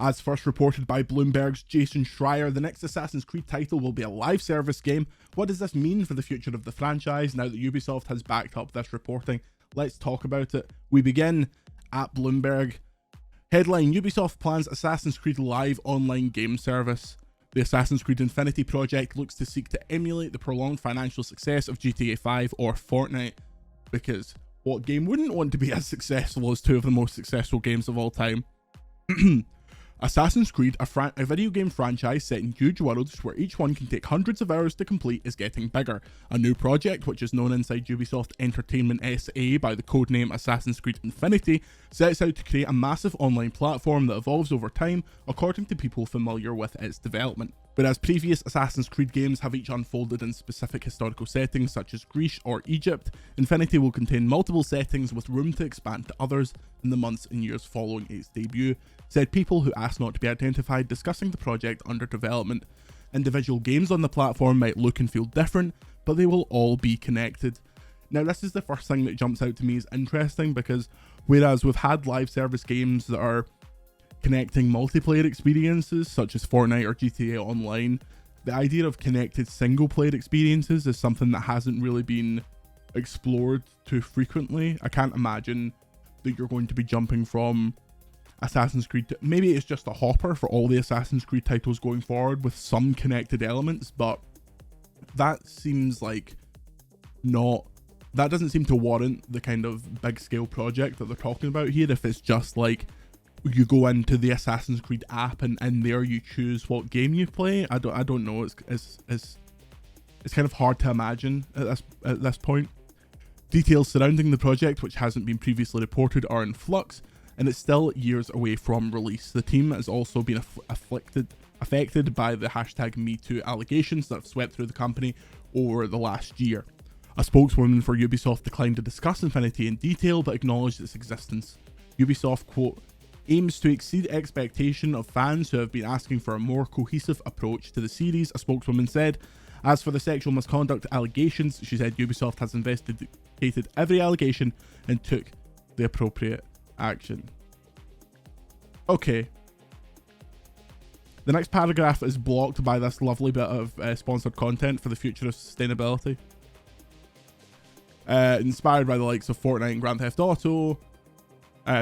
As first reported by Bloomberg's Jason Schreier, the next Assassin's Creed title will be a live service game. What does this mean for the future of the franchise now that Ubisoft has backed up this reporting? Let's talk about it. We begin at Bloomberg. Headline: Ubisoft plans Assassin's Creed Live online game service. The Assassin's Creed Infinity project looks to seek to emulate the prolonged financial success of GTA 5 or Fortnite. Because what game wouldn't want to be as successful as two of the most successful games of all time? Assassin's Creed, a video game franchise set in huge worlds where each one can take hundreds of hours to complete, is getting bigger. A new project, which is known inside Ubisoft Entertainment SA by the codename Assassin's Creed Infinity, sets out to create a massive online platform that evolves over time, according to people familiar with its development. Whereas previous Assassin's Creed games have each unfolded in specific historical settings such as Greece or Egypt, Infinity will contain multiple settings with room to expand to others in the months and years following its debut, said people who asked not to be identified discussing the project under development. Individual games on the platform might look and feel different, but they will all be connected. Now, this is the first thing that jumps out to me as interesting, because whereas we've had live service games that are connecting multiplayer experiences such as Fortnite or GTA Online, the idea of connected single player experiences is something that hasn't really been explored too frequently. I can't imagine that you're going to be jumping from Assassin's Creed to, maybe it's just a hopper for all the Assassin's Creed titles going forward with some connected elements, but that seems like that doesn't seem to warrant the kind of big scale project that they're talking about here. If it's just like you go into the Assassin's Creed app and there you choose what game you play, I don't know. It's kind of hard to imagine at this point. Details surrounding the project, which hasn't been previously reported, are in flux, and it's still years away from release. The team has also been affected by the #MeToo allegations that have swept through the company over the last year. A spokeswoman for Ubisoft declined to discuss Infinity in detail, but acknowledged its existence. Ubisoft, quote, aims to exceed expectation of fans who have been asking for a more cohesive approach to the series, a spokeswoman said. As for the sexual misconduct allegations, she said Ubisoft has investigated every allegation and took the appropriate action. Okay. The next paragraph is blocked by this lovely bit of sponsored content for the future of sustainability. Inspired by the likes of Fortnite and Grand Theft Auto.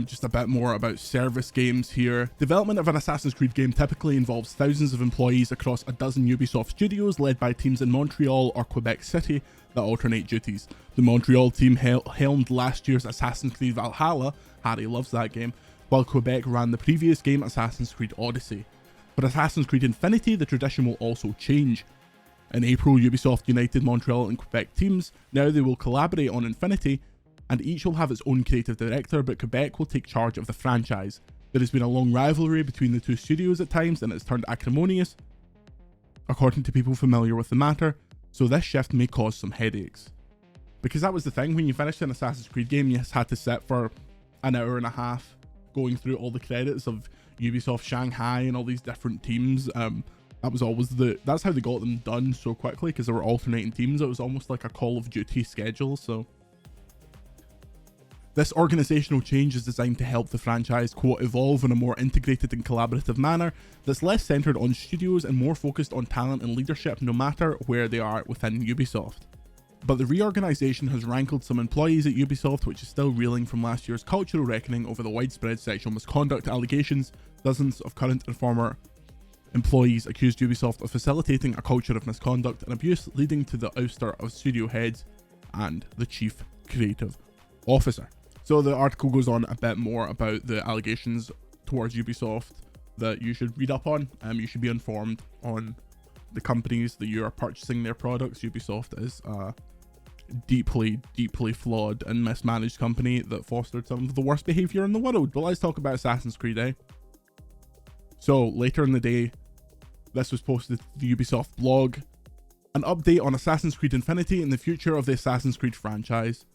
Just a bit more about service games here. Development of an Assassin's Creed game typically involves thousands of employees across a dozen Ubisoft studios led by teams in Montreal or Quebec City that alternate duties. The Montreal team helmed last year's Assassin's Creed Valhalla, Harry loves that game, while Quebec ran the previous game Assassin's Creed Odyssey. For Assassin's Creed Infinity, the tradition will also change. In April, Ubisoft united Montreal and Quebec teams. Now they will collaborate on Infinity, and each will have its own creative director, but Quebec will take charge of the franchise. There has been a long rivalry between the two studios at times, and it's turned acrimonious, according to people familiar with the matter, so this shift may cause some headaches. Because that was the thing, when you finished an Assassin's Creed game, you just had to sit for an hour and a half going through all the credits of Ubisoft Shanghai and all these different teams. That was always that's how they got them done so quickly, because they were alternating teams. It was almost like a Call of Duty schedule, so this organisational change is designed to help the franchise, quote, evolve in a more integrated and collaborative manner that's less centred on studios and more focused on talent and leadership no matter where they are within Ubisoft. But the reorganisation has rankled some employees at Ubisoft, which is still reeling from last year's cultural reckoning over the widespread sexual misconduct allegations. Dozens of current and former employees accused Ubisoft of facilitating a culture of misconduct and abuse, leading to the ouster of studio heads and the chief creative officer. So the article goes on a bit more about the allegations towards Ubisoft that you should read up on. You should be informed on the companies that you are purchasing their products. Ubisoft is a deeply flawed and mismanaged company that fostered some of the worst behavior in the world. But let's talk about Assassin's Creed, eh? So later in the day, this was posted to the Ubisoft blog. An update on Assassin's Creed Infinity and the future of the Assassin's Creed franchise.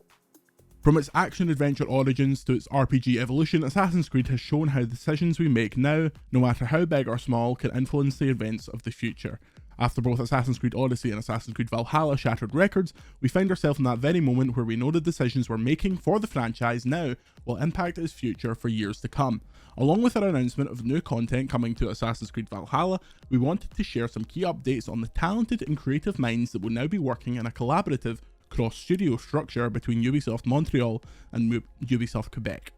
From its action-adventure origins to its RPG evolution, Assassin's Creed has shown how the decisions we make now, no matter how big or small, can influence the events of the future. After both Assassin's Creed Odyssey and Assassin's Creed Valhalla shattered records, we find ourselves in that very moment where we know the decisions we're making for the franchise now will impact its future for years to come. Along with our announcement of new content coming to Assassin's Creed Valhalla, we wanted to share some key updates on the talented and creative minds that will now be working in a collaborative cross-studio structure between Ubisoft Montreal and Ubisoft Quebec.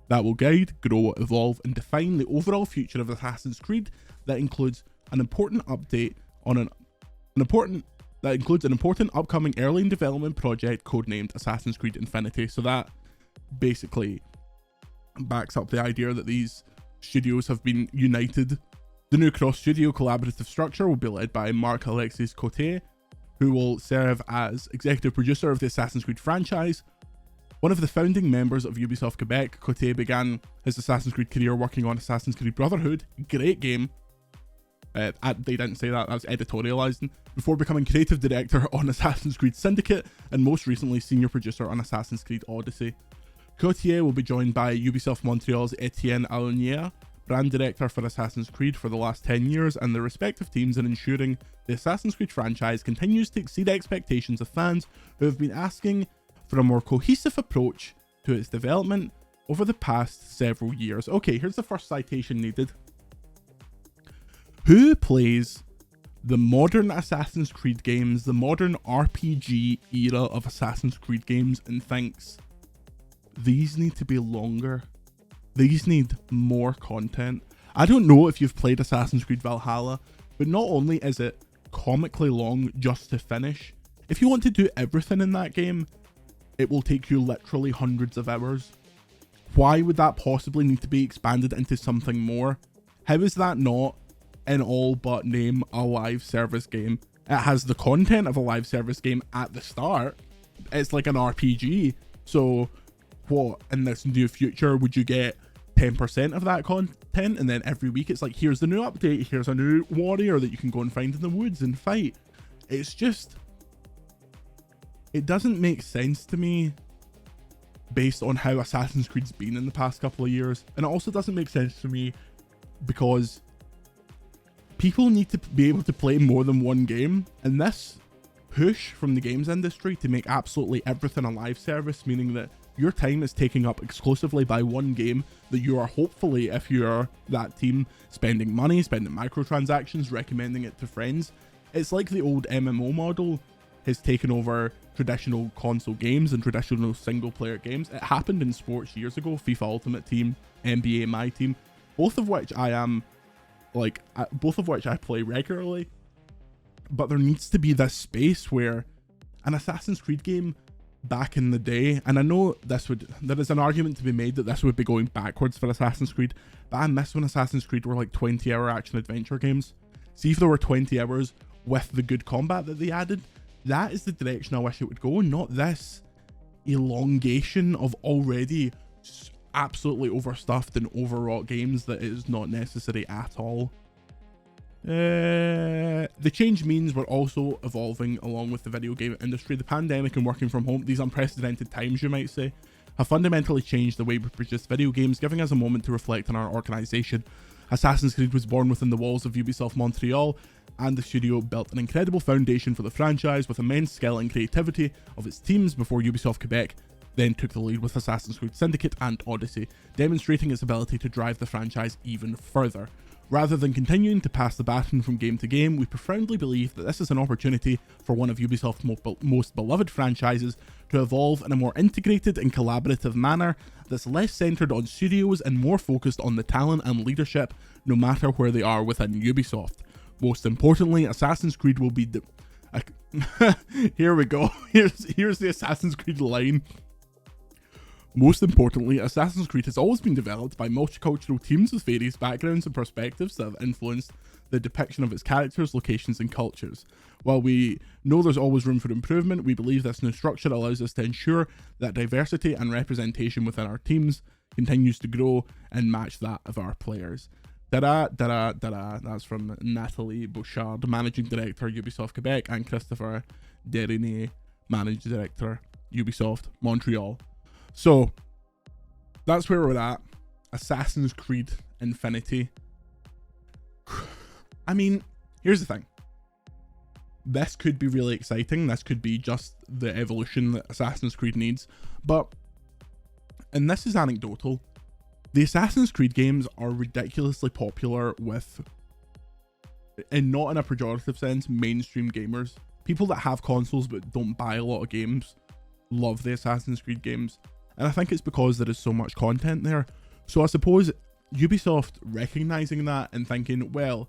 That will guide, grow, evolve, and define the overall future of Assassin's Creed. That includes an important update on an important upcoming early in development project codenamed Assassin's Creed Infinity. So that basically backs up the idea that these studios have been united. The new cross-studio collaborative structure will be led by Marc-Alexis Cote, who will serve as executive producer of the Assassin's Creed franchise. One of the founding members of Ubisoft Quebec, Cote began his Assassin's Creed career working on Assassin's Creed Brotherhood, great game. They didn't say that, that's editorializing. Before becoming creative director on Assassin's Creed Syndicate, and most recently senior producer on Assassin's Creed Odyssey. Cotier will be joined by Ubisoft Montreal's Etienne Alonier, brand director for Assassin's Creed for the last 10 years, and their respective teams in ensuring the Assassin's Creed franchise continues to exceed expectations of fans who have been asking for a more cohesive approach to its development over the past several years. Okay, here's the first citation needed. Who plays the modern Assassin's Creed games, the modern RPG era of Assassin's Creed games, and thinks these need to be longer? These need more content. I don't know if you've played Assassin's Creed Valhalla, but not only is it comically long just to finish, if you want to do everything in that game, it will take you literally hundreds of hours. Why would that possibly need to be expanded into something more? How is that not, in all but name, a live service game? It has the content of a live service game at the start. It's like an RPG. So what, in this new future, would you get 10% of that content, and then every week it's like, here's the new update, here's a new warrior that you can go and find in the woods and fight? It's just, it doesn't make sense to me based on how Assassin's Creed's been in the past couple of years. And it also doesn't make sense to me because people need to be able to play more than one game, and this push from the games industry to make absolutely everything a live service, meaning that your time is taken up exclusively by one game that you are, hopefully, if you're that team, spending money, spending microtransactions, recommending it to friends. It's like the old MMO model has taken over traditional console games and traditional single player games. It happened in sports years ago, FIFA Ultimate Team, NBA My Team, both of which I play regularly. But there needs to be this space where an Assassin's Creed game back in the day, and I know there is an argument to be made that this would be going backwards for Assassin's Creed, but I miss when Assassin's Creed were like 20-hour action adventure games. See if there were 20 hours with the good combat that they added. That is the direction I wish it would go, not this elongation of already absolutely overstuffed and overwrought games that is not necessary at all. The change means we're also evolving along with the video game industry. The pandemic and working from home, these unprecedented times you might say, have fundamentally changed the way we produce video games, giving us a moment to reflect on our organisation. Assassin's Creed was born within the walls of Ubisoft Montreal, and the studio built an incredible foundation for the franchise with immense skill and creativity of its teams before Ubisoft Quebec then took the lead with Assassin's Creed Syndicate and Odyssey, demonstrating its ability to drive the franchise even further. Rather than continuing to pass the baton from game to game, we profoundly believe that this is an opportunity for one of Ubisoft's most beloved franchises to evolve in a more integrated and collaborative manner that's less centered on studios and more focused on the talent and leadership, no matter where they are within Ubisoft. Most importantly, Assassin's Creed will be here we go. Here's the Assassin's Creed line. Most importantly, Assassin's Creed has always been developed by multicultural teams with various backgrounds and perspectives that have influenced the depiction of its characters, locations, and cultures. While we know there's always room for improvement, we believe this new structure allows us to ensure that diversity and representation within our teams continues to grow and match that of our players. That's from Nathalie Bouchard, Managing Director, Ubisoft Quebec, and Christopher Derinier, Managing Director, Ubisoft Montreal. So, that's where we're at. Assassin's Creed Infinity. I mean, here's the thing. This could be really exciting. This could be just the evolution that Assassin's Creed needs. But, and this is anecdotal, The Assassin's Creed games are ridiculously popular with, and not in a pejorative sense, mainstream gamers. People that have consoles but don't buy a lot of games love the Assassin's Creed games. And I think it's because there is so much content there. So I suppose Ubisoft recognizing that and thinking, well,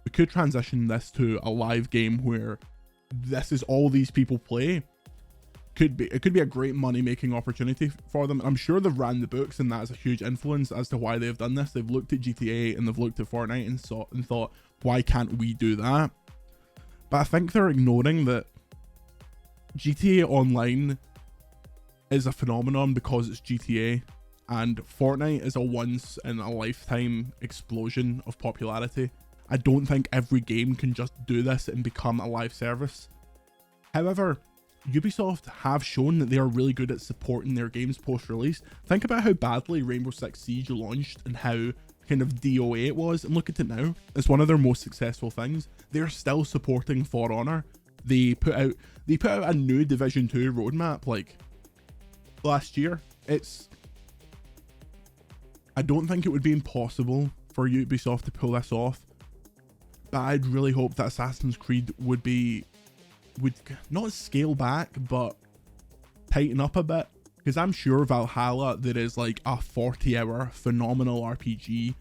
we could transition this to a live game where this is all these people play. It could be a great money making opportunity for them. I'm sure they've ran the books, and that is a huge influence as to why they've done this. They've looked at GTA and they've looked at Fortnite and thought, why can't we do that? But I think they're ignoring that GTA Online is a phenomenon because it's GTA, and Fortnite is a once in a lifetime explosion of popularity. I don't think every game can just do this and become a live service. However, Ubisoft have shown that they are really good at supporting their games post-release. Think about how badly Rainbow Six Siege launched and how kind of DOA it was, and look at it now. It's one of their most successful things. They're still supporting For Honor. They put out a new Division 2 roadmap like last year. I don't think it would be impossible for Ubisoft to pull this off, but I'd really hope that Assassin's Creed would not scale back, but tighten up a bit, because I'm sure Valhalla, there is like a 40-hour phenomenal RPG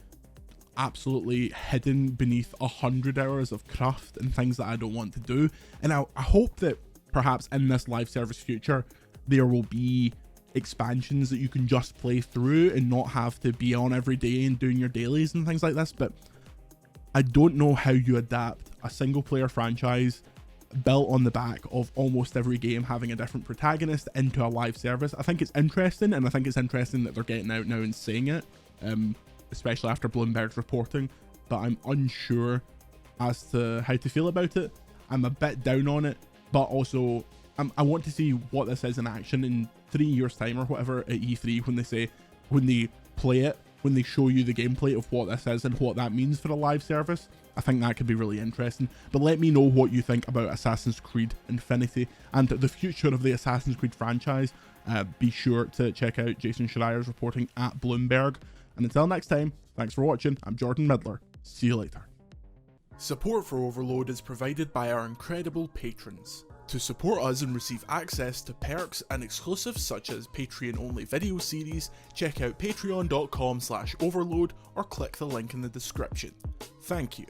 absolutely hidden beneath 100 hours of craft and things that I don't want to do. And I hope that perhaps in this live service future there will be expansions that you can just play through and not have to be on every day and doing your dailies and things like this. But I don't know how you adapt a single player franchise built on the back of almost every game having a different protagonist into a live service. I think it's interesting, and I think it's interesting that they're getting out now and saying it, especially after Bloomberg's reporting, but I'm unsure as to how to feel about it. I'm a bit down on it, but also I want to see what this is in action in 3 years time or whatever at E3, when they play it, when they show you the gameplay of what this is and what that means for a live service. I think that could be really interesting. But let me know what you think about Assassin's Creed Infinity and the future of the Assassin's Creed franchise. Be sure to check out Jason Schreier's reporting at Bloomberg. And until next time, thanks for watching. I'm Jordan Midler. See you later. Support for Overload is provided by our incredible patrons. To support us and receive access to perks and exclusives such as Patreon-only video series, check out patreon.com/overload or click the link in the description. Thank you.